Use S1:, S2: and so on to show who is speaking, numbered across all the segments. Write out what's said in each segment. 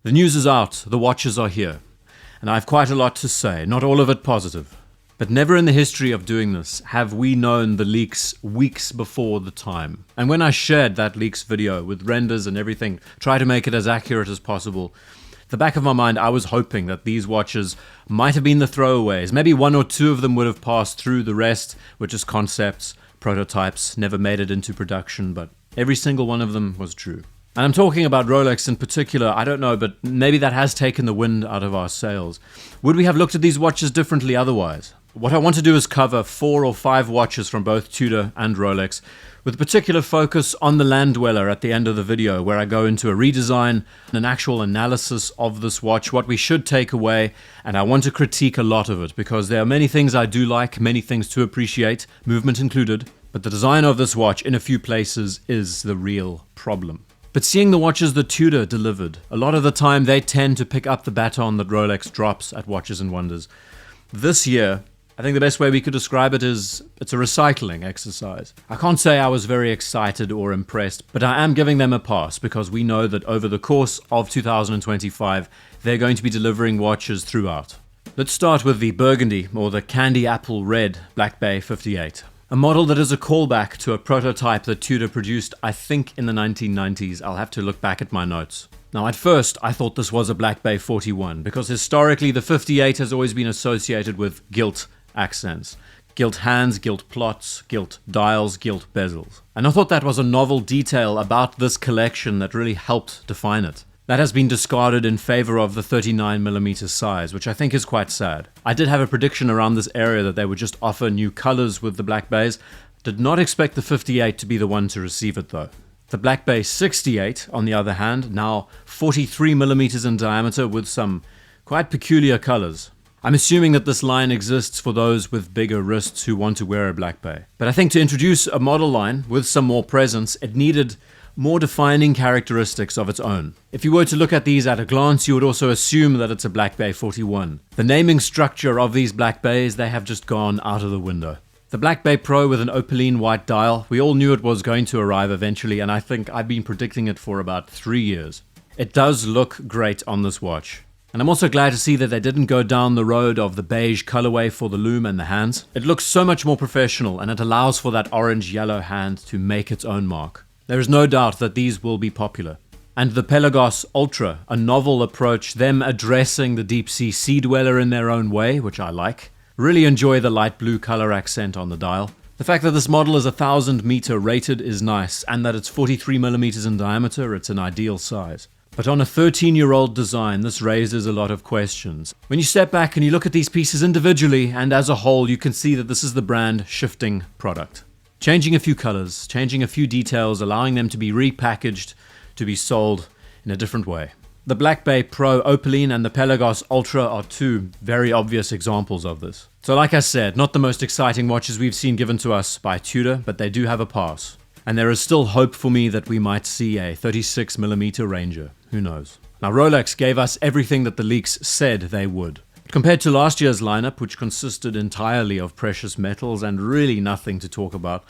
S1: The news is out, the watches are here, and I have quite a lot to say, not all of it positive. But never in the history of doing this have we known the leaks weeks before the time. And when I shared that leaks video with renders and everything, try to make it as accurate as possible, the back of my mind I was hoping that these watches might have been the throwaways. Maybe one or two of them would have passed through, the rest were just concepts, prototypes, never made it into production, but every single one of them was true. And I'm talking about Rolex in particular, I don't know, but maybe that has taken the wind out of our sails. Would we have looked at these watches differently otherwise? What I want to do is cover 4 or 5 watches from both Tudor and Rolex, with a particular focus on the Land Dweller at the end of the video, where I go into a redesign, an actual analysis of this watch, what we should take away, and I want to critique a lot of it, because there are many things I do like, many things to appreciate, movement included, but the design of this watch in a few places is the real problem. But seeing the watches that Tudor delivered, a lot of the time they tend to pick up the baton that Rolex drops at Watches and Wonders. This year, I think the best way we could describe it is it's a recycling exercise. I can't say I was very excited or impressed, but I am giving them a pass because we know that over the course of 2025, they're going to be delivering watches throughout. Let's start with the Burgundy, or the Candy Apple Red Black Bay 58. A model that is a callback to a prototype that Tudor produced, I think, in the 1990s. I'll have to look back at my notes. Now, at first, I thought this was a Black Bay 41, because historically the 58 has always been associated with gilt accents. Gilt hands, gilt plots, gilt dials, gilt bezels. And I thought that was a novel detail about this collection that really helped define it. That has been discarded in favor of the 39mm size, which I think is quite sad. I did have a prediction around this area that they would just offer new colors with the Black Bays. Did not expect the 58 to be the one to receive it though. The Black Bay 68, on the other hand, now 43mm in diameter with some quite peculiar colors. I'm assuming that this line exists for those with bigger wrists who want to wear a Black Bay. But I think to introduce a model line with some more presence, it needed more defining characteristics of its own. If you were to look at these at a glance, you would also assume that it's a Black Bay 41. The naming structure of these Black Bays, they have just gone out of the window. The Black Bay Pro with an opaline white dial, we all knew it was going to arrive eventually, and I think I've been predicting it for about 3 years. It does look great on this watch. And I'm also glad to see that they didn't go down the road of the beige colorway for the lume and the hands. It looks so much more professional, and it allows for that orange-yellow hand to make its own mark. There is no doubt that these will be popular. And the Pelagos Ultra, a novel approach, them addressing the deep-sea sea dweller in their own way, which I like. Really enjoy the light blue color accent on the dial. The fact that this model is 1000 meter rated is nice, and that it's 43mm in diameter, it's an ideal size. But on a 13-year-old design, this raises a lot of questions. When you step back and you look at these pieces individually and as a whole, you can see that this is the brand shifting product. Changing a few colors, changing a few details, allowing them to be repackaged, to be sold in a different way. The Black Bay Pro Opaline and the Pelagos Ultra are 2 very obvious examples of this. So like I said, not the most exciting watches we've seen given to us by Tudor, but they do have a pass. And there is still hope for me that we might see a 36mm Ranger. Who knows? Now Rolex gave us everything that the leaks said they would. Compared to last year's lineup, which consisted entirely of precious metals and really nothing to talk about,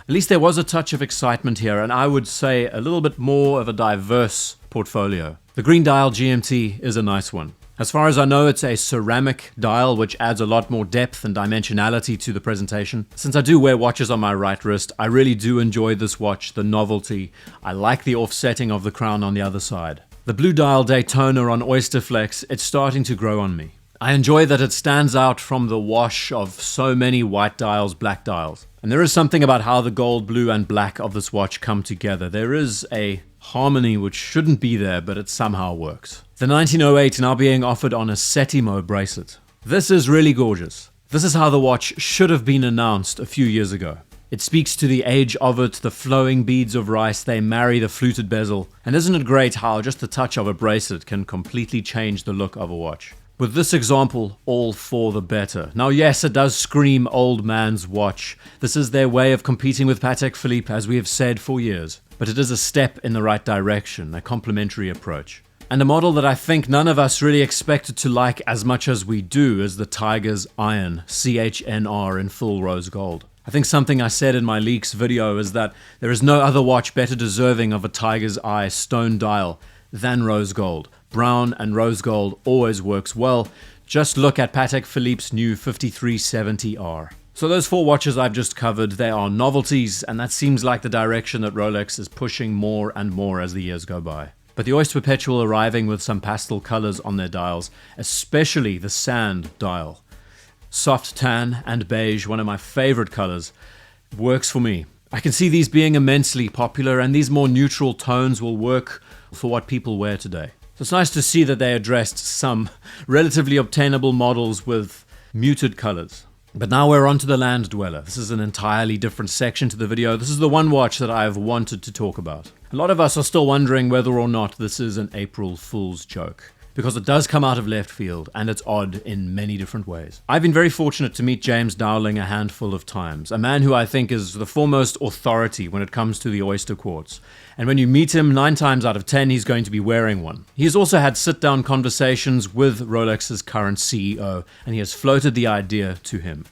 S1: at least there was a touch of excitement here, and I would say a little bit more of a diverse portfolio. The green dial GMT is a nice one. As far as I know, it's a ceramic dial, which adds a lot more depth and dimensionality to the presentation. Since I do wear watches on my right wrist, I really do enjoy this watch, the novelty. I like the offsetting of the crown on the other side. The blue dial Daytona on Oyster Flex, it's starting to grow on me. I enjoy that it stands out from the wash of so many white dials, black dials. And there is something about how the gold, blue and black of this watch come together. There is a harmony which shouldn't be there, but it somehow works. The 1908 now being offered on a Setimo bracelet. This is really gorgeous. This is how the watch should have been announced a few years ago. It speaks to the age of it, the flowing beads of rice, they marry the fluted bezel. And isn't it great how just the touch of a bracelet can completely change the look of a watch? With this example, all for the better. Now yes, it does scream old man's watch. This is their way of competing with Patek Philippe, as we have said for years. But it is a step in the right direction, a complementary approach. And a model that I think none of us really expected to like as much as we do is the Tiger's Iron CHNR in full rose gold. I think something I said in my leaks video is that there is no other watch better deserving of a Tiger's Eye stone dial than rose gold. brown and rose gold always works well. Just look at Patek Philippe's new 5370R. So those 4 watches I've just covered, they are novelties, and that seems like the direction that Rolex is pushing more and more as the years go by. But the Oyster Perpetual arriving with some pastel colors on their dials, especially the sand dial. Soft tan and beige, one of my favorite colors, works for me. I can see these being immensely popular, and these more neutral tones will work for what people wear today. So it's nice to see that they addressed some relatively obtainable models with muted colors. But now we're on to the Land Dweller. This is an entirely different section to the video. This is the one watch that I've wanted to talk about. A lot of us are still wondering whether or not this is an April Fool's joke, because it does come out of left field, and it's odd in many different ways. I've been very fortunate to meet James Dowling a handful of times, a man who I think is the foremost authority when it comes to the oyster quartz. And when you meet him, 9 times out of 10, he's going to be wearing one. He has also had sit-down conversations with Rolex's current CEO, and he has floated the idea to him.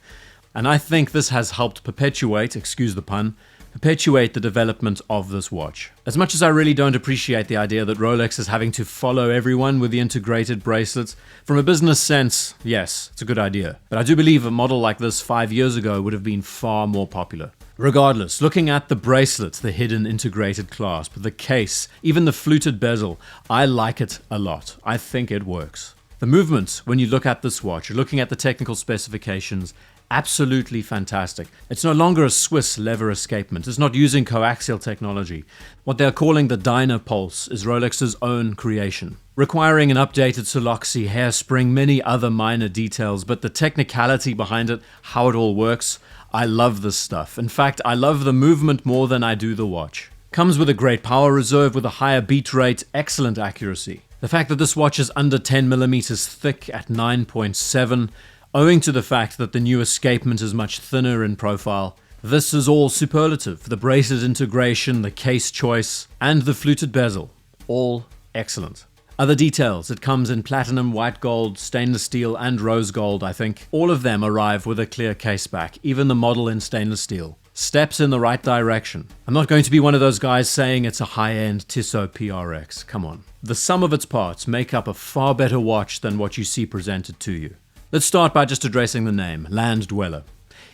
S1: And I think this has helped perpetuate, excuse the pun, perpetuate the development of this watch. As much as I really don't appreciate the idea that Rolex is having to follow everyone with the integrated bracelets, from a business sense, yes, it's a good idea. But I do believe a model like this 5 years ago would have been far more popular. Regardless, looking at the bracelets, the hidden integrated clasp, the case, even the fluted bezel, I like it a lot. I think it works. The movement, when you look at this watch, you're looking at the technical specifications, absolutely fantastic. It's no longer a Swiss lever escapement. It's not using coaxial technology. What they're calling the Dynapulse is Rolex's own creation, requiring an updated Soloxy hairspring, many other minor details, but the technicality behind it, how it all works, I love this stuff. In fact, I love the movement more than I do the watch. Comes with a great power reserve with a higher beat rate, excellent accuracy. The fact that this watch is under 10mm thick at 9.7, owing to the fact that the new escapement is much thinner in profile, this is all superlative. The bracelet integration, the case choice, and the fluted bezel, all excellent. Other details, it comes in platinum, white gold, stainless steel, and rose gold, I think. All of them arrive with a clear case back, even the model in stainless steel. Steps in the right direction. I'm not going to be one of those guys saying it's a high-end Tissot PRX, come on. The sum of its parts make up a far better watch than what you see presented to you. Let's start by just addressing the name, Land Dweller.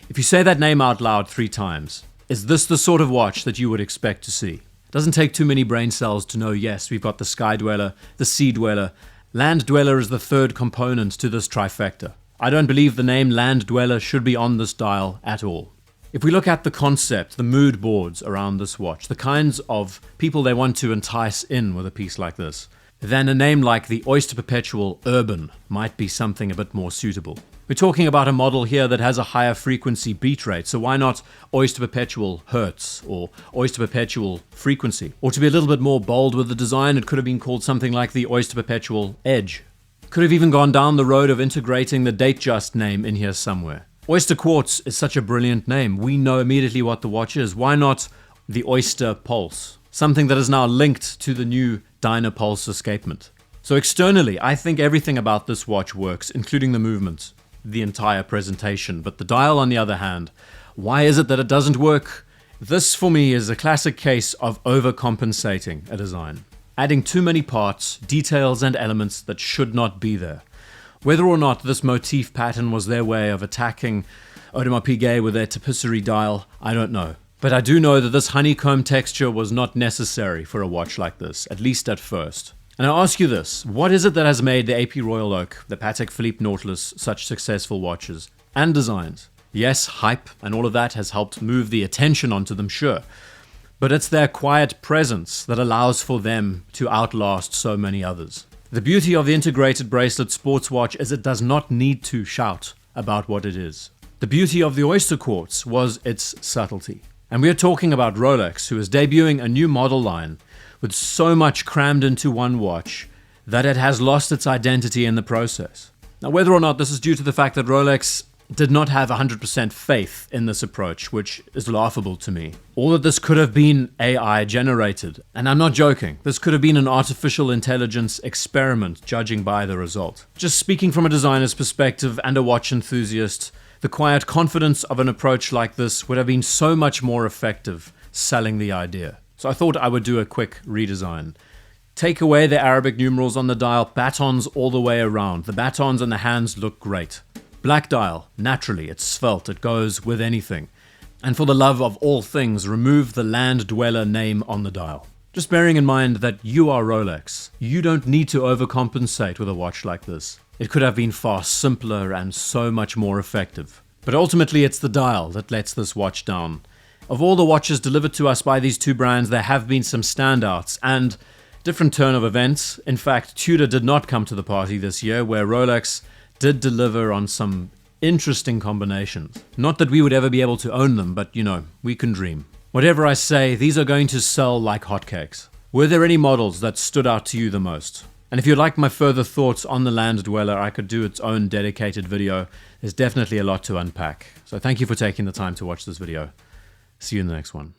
S1: If you say that name out loud 3 times, is this the sort of watch that you would expect to see? It doesn't take too many brain cells to know, yes, we've got the Sky Dweller, the Sea Dweller. Land Dweller is the 3rd component to this trifecta. I don't believe the name Land Dweller should be on this dial at all. If we look at the concept, the mood boards around this watch, the kinds of people they want to entice in with a piece like this, then a name like the Oyster Perpetual Urban might be something a bit more suitable. We're talking about a model here that has a higher frequency beat rate, so why not Oyster Perpetual Hertz or Oyster Perpetual Frequency? Or to be a little bit more bold with the design, it could have been called something like the Oyster Perpetual Edge. Could have even gone down the road of integrating the Datejust name in here somewhere. Oyster Quartz is such a brilliant name. We know immediately what the watch is. Why not the Oyster Pulse? Something that is now linked to the new Dynapulse escapement. So externally, I think everything about this watch works, including the movement, the entire presentation. But the dial, on the other hand, why is it that it doesn't work? This, for me, is a classic case of overcompensating a design. Adding too many parts, details, and elements that should not be there. Whether or not this motif pattern was their way of attacking Audemars Piguet with their tapisserie dial, I don't know. But I do know that this honeycomb texture was not necessary for a watch like this, at least at first. And I ask you this, what is it that has made the AP Royal Oak, the Patek Philippe Nautilus, such successful watches and designs? Yes, hype and all of that has helped move the attention onto them, sure. But it's their quiet presence that allows for them to outlast so many others. The beauty of the integrated bracelet sports watch is it does not need to shout about what it is. The beauty of the Oyster Quartz was its subtlety. And we are talking about Rolex, who is debuting a new model line with so much crammed into one watch that it has lost its identity in the process. Now, whether or not this is due to the fact that Rolex did not have 100% faith in this approach, which is laughable to me, or that this could have been AI generated, and I'm not joking, this could have been an artificial intelligence experiment, judging by the result. Just speaking from a designer's perspective and a watch enthusiast, the quiet confidence of an approach like this would have been so much more effective selling the idea. So I thought I would do a quick redesign. Take away the Arabic numerals on the dial, batons all the way around. The batons and the hands look great. Black dial, naturally, it's svelte, it goes with anything. And for the love of all things, remove the land dweller name on the dial. Just bearing in mind that you are Rolex, you don't need to overcompensate with a watch like this. It could have been far simpler and so much more effective. But ultimately it's the dial that lets this watch down. Of all the watches delivered to us by these two brands, there have been some standouts and different turn of events. In fact, Tudor did not come to the party this year, where Rolex did deliver on some interesting combinations. Not that we would ever be able to own them, but you know, we can dream. Whatever I say, these are going to sell like hotcakes. Were there any models that stood out to you the most? And if you'd like my further thoughts on the Land Dweller, I could do its own dedicated video. There's definitely a lot to unpack. So thank you for taking the time to watch this video. See you in the next one.